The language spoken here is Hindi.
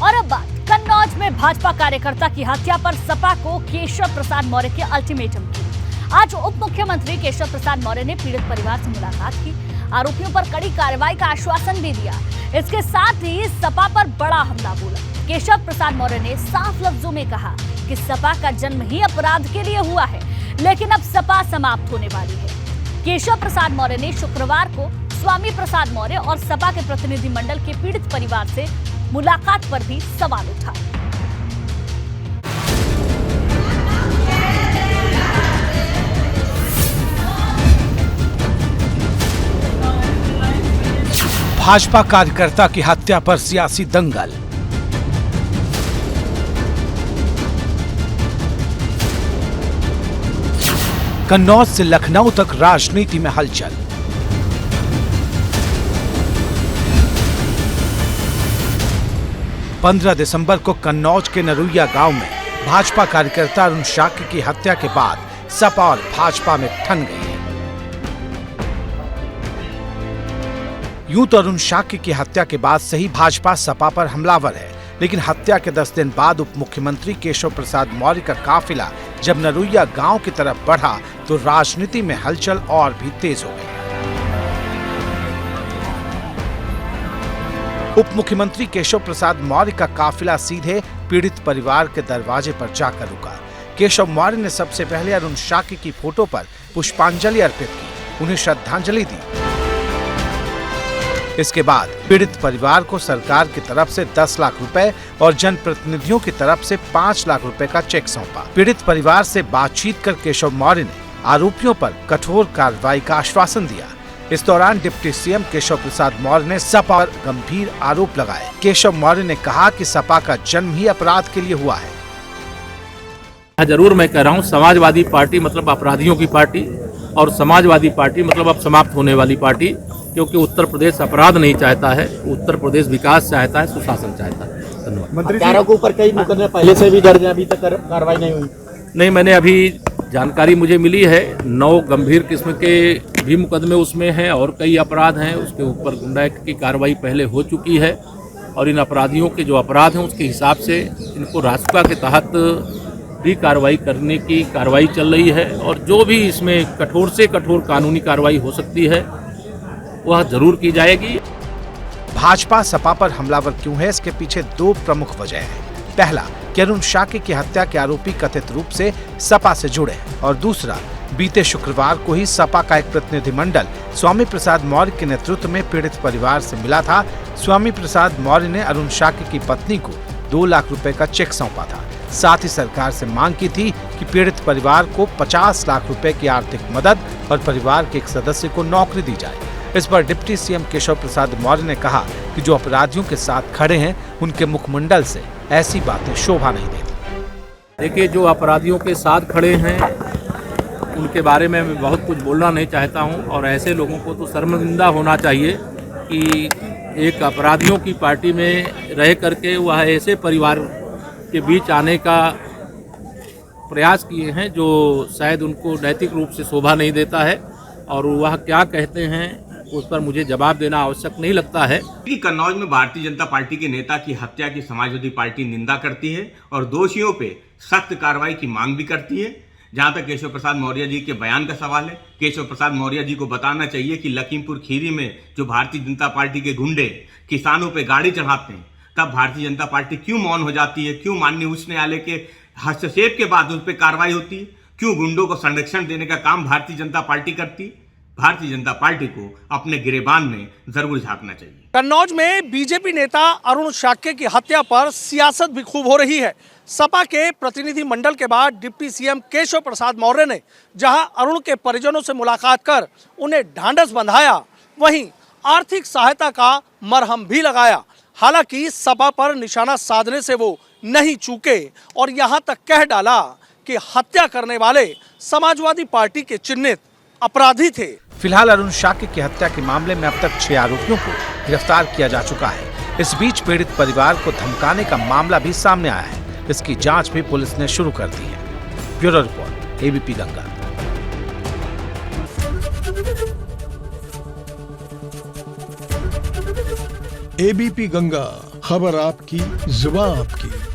और अब बात कन्नौज में भाजपा कार्यकर्ता की हत्या पर सपा को केशव प्रसाद मौर्य के अल्टीमेटम की। आज उप मुख्यमंत्री केशव प्रसाद मौर्य ने पीड़ित परिवार से मुलाकात की, आरोपियों पर कड़ी कार्रवाई का आश्वासन भी दिया। इसके साथ ही सपा पर बड़ा हमला बोला। केशव प्रसाद मौर्य ने साफ लफ्जों में कहा कि सपा का जन्म ही अपराध के लिए हुआ है, लेकिन अब सपा समाप्त होने वाली है। केशव प्रसाद मौर्य ने शुक्रवार को स्वामी प्रसाद मौर्य और सपा के प्रतिनिधिमंडल के पीड़ित परिवार से मुलाकात पर भी सवाल उठाए। भाजपा कार्यकर्ता की हत्या पर सियासी दंगल। कन्नौज से लखनऊ तक राजनीति में हलचल। पंद्रह दिसंबर को कन्नौज के नरुइया गांव में भाजपा कार्यकर्ता अरुण शाक्य की हत्या के बाद सपा और भाजपा में ठन गई है। यूं तो अरुण शाक्य की हत्या के बाद से ही भाजपा सपा पर हमलावर है, लेकिन हत्या के 10 दिन बाद उप मुख्यमंत्री केशव प्रसाद मौर्य का काफिला जब नरुइया गांव की तरफ बढ़ा तो राजनीति में हलचल और भी तेज हो गई। उप मुख्यमंत्री केशव प्रसाद मौर्य का काफिला सीधे पीड़ित परिवार के दरवाजे पर जाकर रुका। केशव मौर्य ने सबसे पहले अरुण शाक्य की फोटो पर पुष्पांजलि अर्पित की, उन्हें श्रद्धांजलि दी। इसके बाद पीड़ित परिवार को सरकार की तरफ से 10 लाख रुपए और जनप्रतिनिधियों की तरफ से 5 लाख रुपए का चेक सौंपा। पीड़ित परिवार से बातचीत कर केशव मौर्य ने आरोपियों पर कठोर कार्रवाई का आश्वासन दिया। इस दौरान डिप्टी सीएम केशव प्रसाद मौर्य ने सपा पर गंभीर आरोप लगाए। केशव मौर्य ने कहा कि सपा का जन्म ही अपराध के लिए हुआ है। जरूर मैं कह रहा हूँ, समाजवादी पार्टी मतलब अपराधियों की पार्टी और समाजवादी पार्टी मतलब अब समाप्त होने वाली पार्टी, क्योंकि उत्तर प्रदेश अपराध नहीं चाहता है, उत्तर प्रदेश विकास चाहता है, सुशासन चाहता है। धन्यवाद। हत्यारों के ऊपर कई मुकदमे पहले से भी दर्ज हैं, अभी तक कार्रवाई नहीं हुई। नहीं, मैंने अभी जानकारी मुझे मिली है 9 गंभीर किस्म के भी मुकदमे उसमें हैं और कई अपराध हैं, उसके ऊपर गुंडा एक्ट की कार्रवाई पहले हो चुकी है और इन अपराधियों के जो अपराध हैं उसके हिसाब से इनको रासुका के तहत भी कार्रवाई करने की कार्रवाई चल रही है और जो भी इसमें कठोर से कठोर कानूनी कार्रवाई हो सकती है वह जरूर की जाएगी। भाजपा सपा पर हमलावर क्यों है, इसके पीछे 2 प्रमुख वजह हैं। पहला कि अरुण शाक्य की हत्या के आरोपी कथित रूप से सपा से जुड़े हैं और दूसरा बीते शुक्रवार को ही सपा का एक प्रतिनिधिमंडल स्वामी प्रसाद मौर्य के नेतृत्व में पीड़ित परिवार से मिला था। स्वामी प्रसाद मौर्य ने अरुण शाक्य की पत्नी को 2 लाख रुपए का चेक सौंपा था। साथ ही सरकार से मांग की थी कि पीड़ित परिवार को 50 लाख रुपए की आर्थिक मदद और परिवार के एक सदस्य को नौकरी दी जाए। इस पर डिप्टी सीएम केशव प्रसाद मौर्य ने कहा कि जो अपराधियों के साथ खड़े हैं उनके मुखमंडल से ऐसी बातें शोभा नहीं देती। देखिए, जो अपराधियों के साथ खड़े हैं उनके बारे में मैं बहुत कुछ बोलना नहीं चाहता हूं और ऐसे लोगों को तो शर्मिंदा होना चाहिए कि एक अपराधियों की पार्टी में रह करके वह ऐसे परिवार के बीच आने का प्रयास किए हैं जो शायद उनको नैतिक रूप से शोभा नहीं देता है और वह क्या कहते हैं उस पर मुझे जवाब देना आवश्यक नहीं लगता है। कि कन्नौज में भारतीय जनता पार्टी के नेता की हत्या की समाजवादी पार्टी निंदा करती है और दोषियों पे सख्त कार्रवाई की मांग भी करती है। जहां तक केशव प्रसाद मौर्य जी के बयान का सवाल है, केशव प्रसाद मौर्य जी को बताना चाहिए कि लखीमपुर खीरी में जो भारतीय जनता पार्टी के गुंडे किसानों पे गाड़ी चढ़ाते हैं, तब भारतीय जनता पार्टी क्यों मौन हो जाती है? क्यों माननीय उच्च न्यायालय के हस्तक्षेप के बाद उस पर कार्रवाई होती है? क्यों गुंडों को संरक्षण देने का काम भारतीय जनता पार्टी करती है? भारतीय जनता पार्टी को अपने गिरेबान में जरूर झांकना चाहिए। कन्नौज में बीजेपी नेता अरुण शाक्य की हत्या पर सियासत भी खूब हो रही है। सपा के प्रतिनिधि मंडल के बाद डिप्टी सीएम केशव प्रसाद मौर्य ने जहां अरुण के परिजनों से मुलाकात कर उन्हें ढांढस बंधाया, वहीं आर्थिक सहायता का मरहम भी लगाया। हालांकि सपा पर निशाना साधने से वो नहीं चूके और यहां तक कह डाला कि हत्या करने वाले समाजवादी पार्टी के चिन्हित अपराधी थे। फिलहाल अरुण शाक्य की हत्या के मामले में अब तक 6 आरोपियों को गिरफ्तार किया जा चुका है। इस बीच पीड़ित परिवार को धमकाने का मामला भी सामने आया है। इसकी जांच भी पुलिस ने शुरू कर दी है। Bureau report, ABP Ganga. ABP Ganga, खबर आपकी, जुबान आपकी।